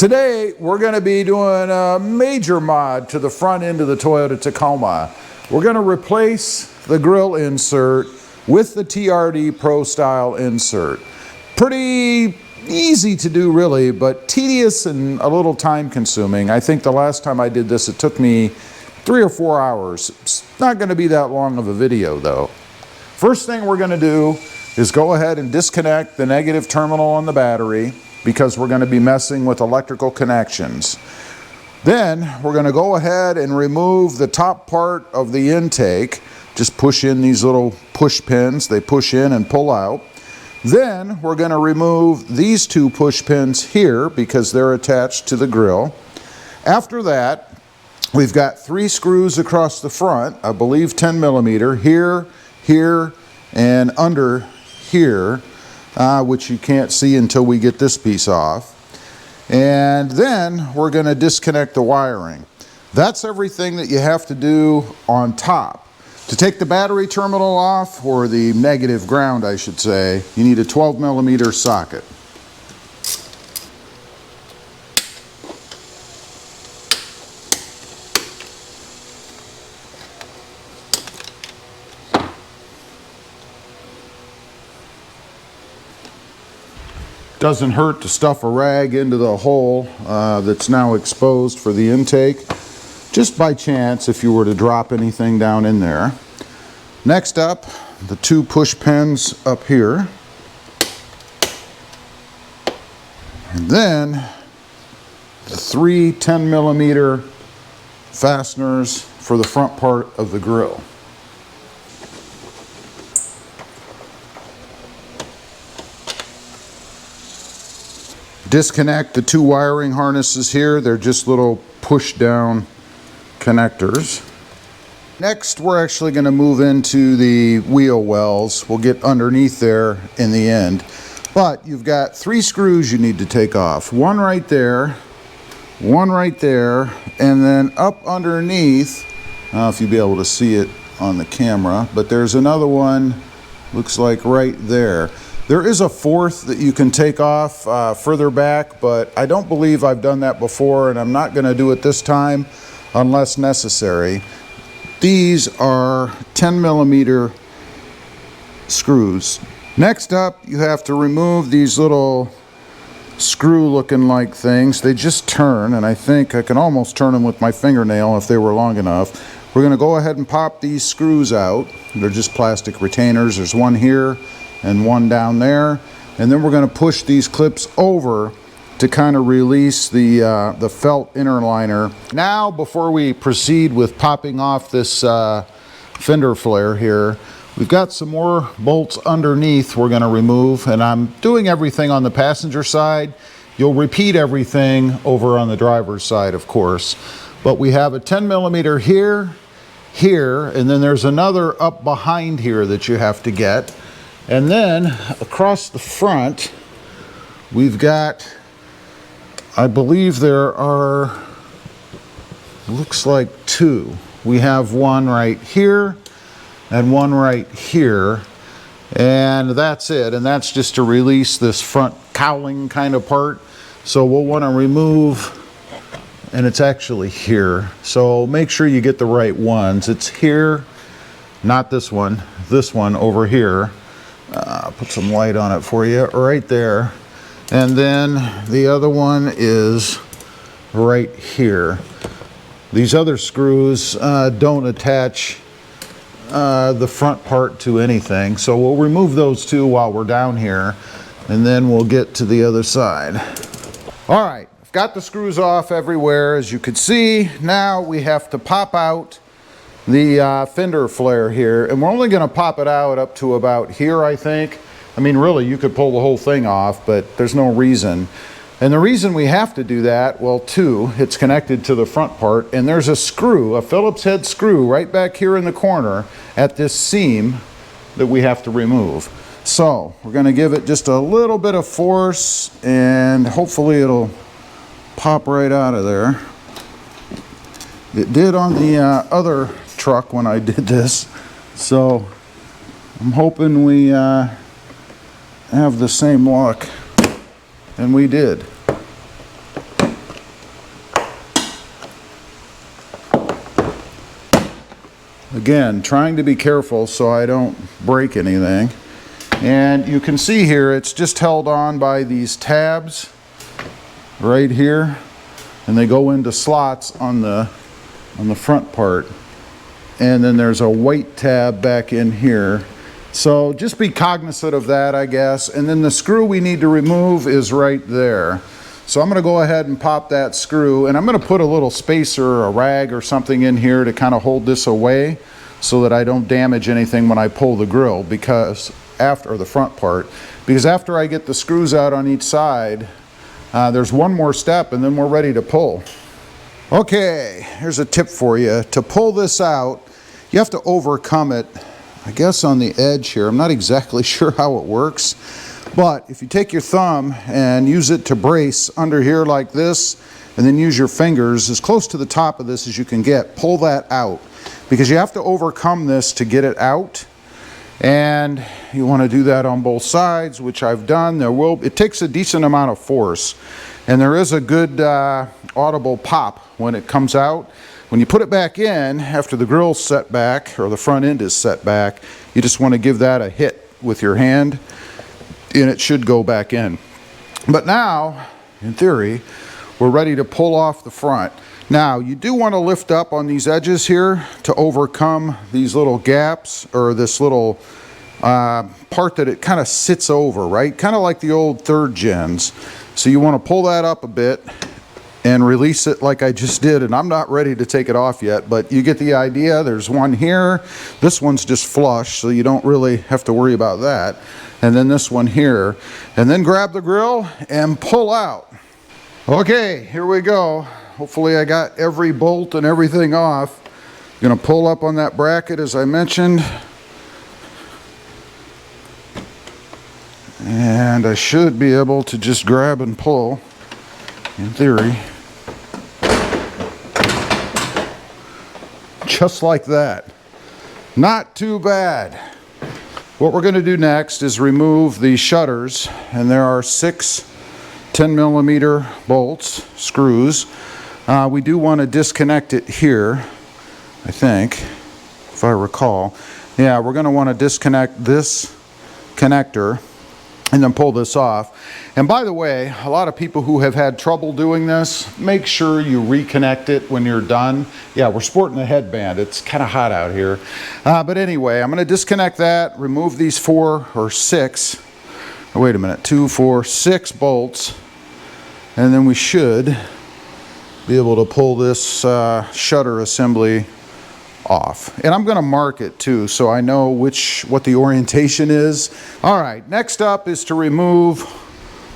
Today, we're going to be doing a major mod to the front end of the Toyota Tacoma. We're going to replace the grill insert with the TRD Pro style insert. Pretty easy to do really, but tedious and a little time consuming. I think the last time I did this, it took me 3 or 4 hours. It's not going to be that long of a video though. First thing we're going to do is go ahead and disconnect the negative terminal on the battery, because we're going to be messing with electrical connections. Then we're going to go ahead and remove the top part of the intake. Just push in these little push pins. They push in and pull out. Then we're going to remove these 2 push pins here because they're attached to the grill. After that, we've got 3 screws across the front, I believe 10 millimeter, here, here, and under here. Which you can't see until we get this piece off. And then we're going to disconnect the wiring. That's everything that you have to do on top. To take the battery terminal off, or the negative ground I should say, you need a 12 millimeter socket. Doesn't hurt to stuff a rag into the hole that's now exposed for the intake, just by chance if you were to drop anything down in there. Next up, the 2 push pins up here. And then the 3 10 millimeter fasteners for the front part of the grill. Disconnect the 2 wiring harnesses here. They're just little push down connectors. Next, we're actually going to move into the wheel wells. We'll get underneath there in the end. But you've got 3 screws you need to take off. 1 right there, 1 right there, and then up underneath, I don't know if you'll be able to see it on the camera, but there's another one, looks like right there. There is a 4th that you can take off further back, but I don't believe I've done that before, and I'm not going to do it this time unless necessary. These are 10 millimeter screws. Next up, you have to remove these little screw looking like things. They just turn, and I think I can almost turn them with my fingernail if they were long enough. We're going to go ahead and pop these screws out. They're just plastic retainers. There's 1 here and 1 down there, and then we're going to push these clips over to kind of release the felt inner liner. Now, before we proceed with popping off this fender flare here, we've got some more bolts underneath we're going to remove, and I'm doing everything on the passenger side. You'll repeat everything over on the driver's side, of course. But we have a 10 millimeter here, here, and then there's another up behind here that you have to get. And then across the front, we've got, I believe there are, looks like 2. We have 1 right here and 1 right here, and that's it. And that's just to release this front cowling kind of part. So we'll want to remove, and it's actually here. So make sure you get the right ones. It's here, not this one over here. Put some light on it for you, right there. And then the other one is right here. These other screws don't attach the front part to anything, so we'll remove those 2 while we're down here, and then we'll get to the other side. All right, I've got the screws off everywhere, as you can see. Now we have to pop out the fender flare here, and we're only going to pop it out up to about here, I think. I mean, really, you could pull the whole thing off, but there's no reason. And the reason we have to do that, well, 2, it's connected to the front part, and there's a screw, a Phillips head screw right back here in the corner at this seam that we have to remove. So we're going to give it just a little bit of force, and hopefully it'll pop right out of there. It did on the other truck when I did this, so I'm hoping we have the same luck, and we did. Again, trying to be careful so I don't break anything. And you can see here it's just held on by these tabs right here, and they go into slots on the front part. And then there's a white tab back in here. So just be cognizant of that, I guess. And then the screw we need to remove is right there. So I'm going to go ahead and pop that screw, and I'm going to put a little spacer or a rag or something in here to kind of hold this away so that I don't damage anything when I pull the grill, because after the front part, because after I get the screws out on each side, there's one more step and then we're ready to pull. Okay, here's a tip for you. To pull this out, you have to overcome it, I guess, on the edge here. I'm not exactly sure how it works, but if you take your thumb and use it to brace under here like this, and then use your fingers as close to the top of this as you can get, pull that out, because you have to overcome this to get it out. And you want to do that on both sides, which I've done. It takes a decent amount of force, and there is a good audible pop when it comes out. When you put it back in, after the grill's set back, or the front end is set back, you just want to give that a hit with your hand, and it should go back in. But now, in theory, we're ready to pull off the front. Now, you do want to lift up on these edges here to overcome these little gaps, or this little part that it kind of sits over, right? Kind of like the old third gens. So you want to pull that up a bit and release it like I just did, and I'm not ready to take it off yet, but you get the idea. There's one here. This one's just flush, so you don't really have to worry about that. And then this one here. And then grab the grill and pull out. Okay, here we go. Hopefully I got every bolt and everything off. I'm gonna pull up on that bracket as I mentioned. And I should be able to just grab and pull, in theory. Just like that. Not too bad. What we're going to do next is remove the shutters, and there are 6 10mm bolts, screws. We do want to disconnect it here, I think, if I recall. Yeah, we're going to want to disconnect this connector and then pull this off. And by the way, a lot of people who have had trouble doing this, make sure you reconnect it when you're done. Yeah, we're sporting the headband. It's kind of hot out here. But anyway, I'm going to disconnect that, remove these 4 or 6, wait a minute, 2, 4, 6 bolts, and then we should be able to pull this shutter assembly off. And I'm going to mark it too, so I know what the orientation is. All right, next up is to remove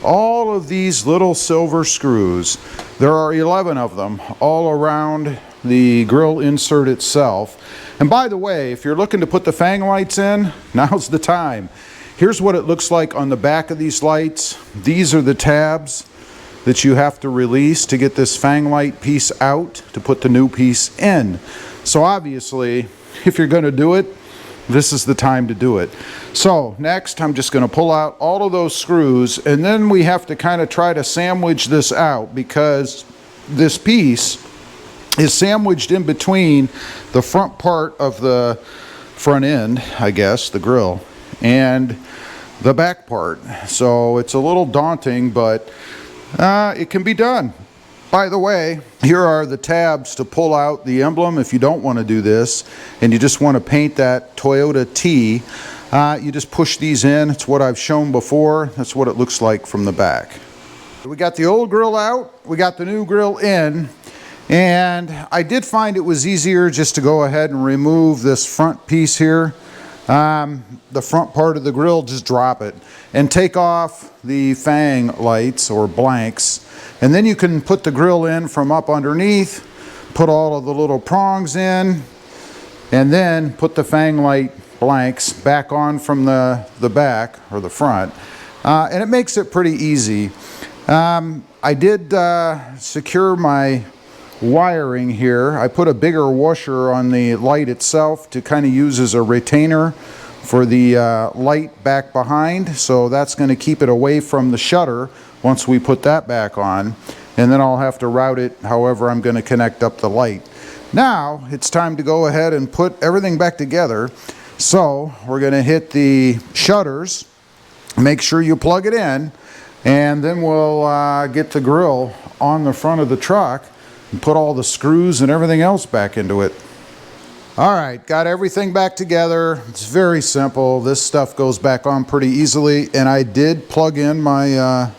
all of these little silver screws. There are 11 of them all around the grill insert itself. And by the way, if you're looking to put the fang lights in, now's the time. Here's what it looks like on the back of these lights. These are the tabs that you have to release to get this fang light piece out to put the new piece in. So obviously, if you're going to do it, this is the time to do it. So next, I'm just going to pull out all of those screws, and then we have to kind of try to sandwich this out, because this piece is sandwiched in between the front part of the front end, I guess, the grill, and the back part. So it's a little daunting, but it can be done. By the way, here are the tabs to pull out the emblem if you don't want to do this and you just want to paint that Toyota T. You just push these in. It's what I've shown before. That's what it looks like from the back. We got the old grill out, we got the new grill in, and I did find it was easier just to go ahead and remove this front piece here. The front part of the grill, just drop it and take off the fang lights or blanks, and then you can put the grill in from up underneath, put all of the little prongs in, and then put the fang light blanks back on from the back or the front, and it makes it pretty easy. I did secure my wiring here. I put a bigger washer on the light itself to kind of use as a retainer for the light back behind, so that's going to keep it away from the shutter once we put that back on, and then I'll have to route it however I'm going to connect up the light. Now it's time to go ahead and put everything back together. So we're going to hit the shutters, make sure you plug it in, and then we'll get the grill on the front of the truck and put all the screws and everything else back into it. All right, got everything back together. It's very simple. This stuff goes back on pretty easily, and I did plug in my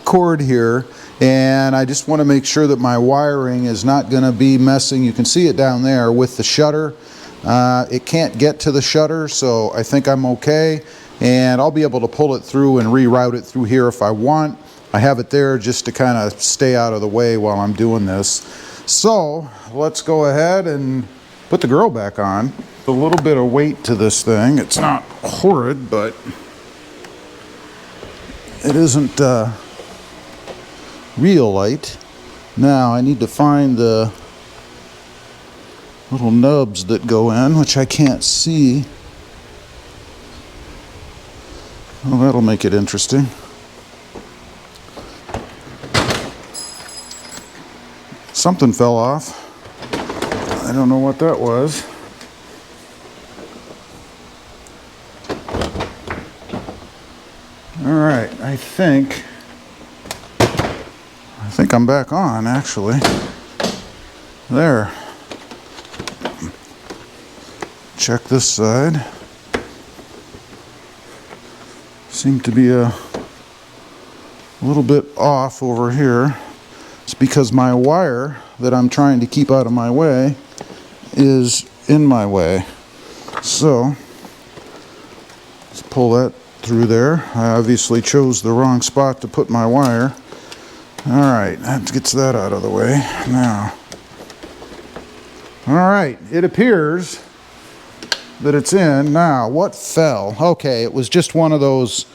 cord here, and I just want to make sure that my wiring is not going to be messing. You can see it down there with the shutter. It can't get to the shutter, so I think I'm okay, and I'll be able to pull it through and reroute it through here if I want. I have it there just to kind of stay out of the way while I'm doing this. So let's go ahead and put the grill back on. A little bit of weight to this thing. It's not horrid, but it isn't real light. Now I need to find the little nubs that go in, which I can't see. Well, that'll make it interesting. Something fell off. I don't know what that was. All right, I think I'm back on, actually. There. Check this side. Seem to be a little bit off over here. It's because my wire that I'm trying to keep out of my way is in my way. So let's pull that through there. I obviously chose the wrong spot to put my wire. All right, that gets that out of the way now. All right, it appears that it's in. Now, what fell? Okay, it was just one of those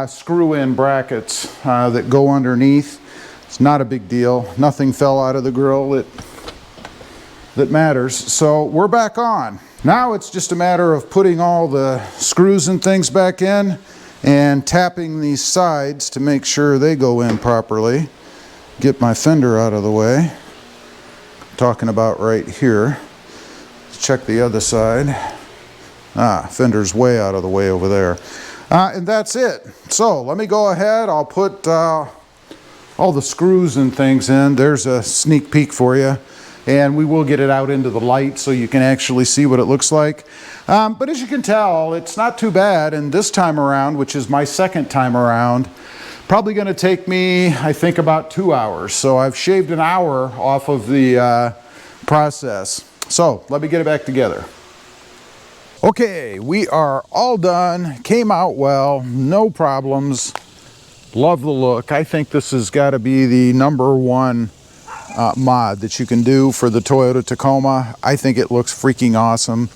screw-in brackets that go underneath. It's not a big deal. Nothing fell out of the grill that matters. So we're back on. Now it's just a matter of putting all the screws and things back in and tapping these sides to make sure they go in properly. Get my fender out of the way. I'm talking about right here. Let's check the other side. Fender's way out of the way over there. And that's it. So let me go ahead. I'll put all the screws and things in. There's a sneak peek for you, and we will get it out into the light so you can actually see what it looks like. But as you can tell, it's not too bad, and this time around, which is my second time around, probably going to take me, I think, about 2 hours. So I've shaved an hour off of the process. So let me get it back together. Okay, we are all done. Came out well, no problems. Love the look. I think this has got to be the #1 mod that you can do for the Toyota Tacoma. I think it looks freaking awesome.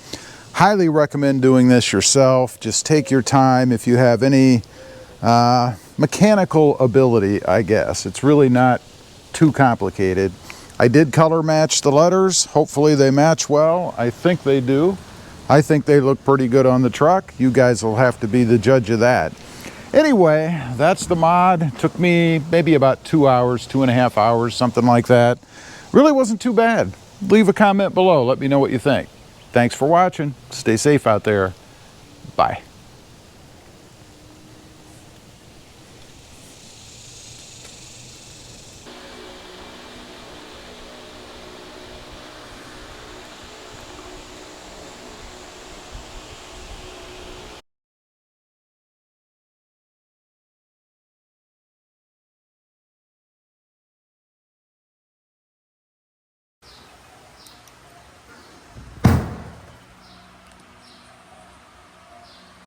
Highly recommend doing this yourself. Just take your time. If you have any mechanical ability, I guess. It's really not too complicated. I did color match the letters. Hopefully they match well. I think they do. I think they look pretty good on the truck. You guys will have to be the judge of that. Anyway, that's the mod. Took me maybe about 2 hours, 2.5 hours, something like that. Really wasn't too bad. Leave a comment below. Let me know what you think. Thanks for watching. Stay safe out there. Bye.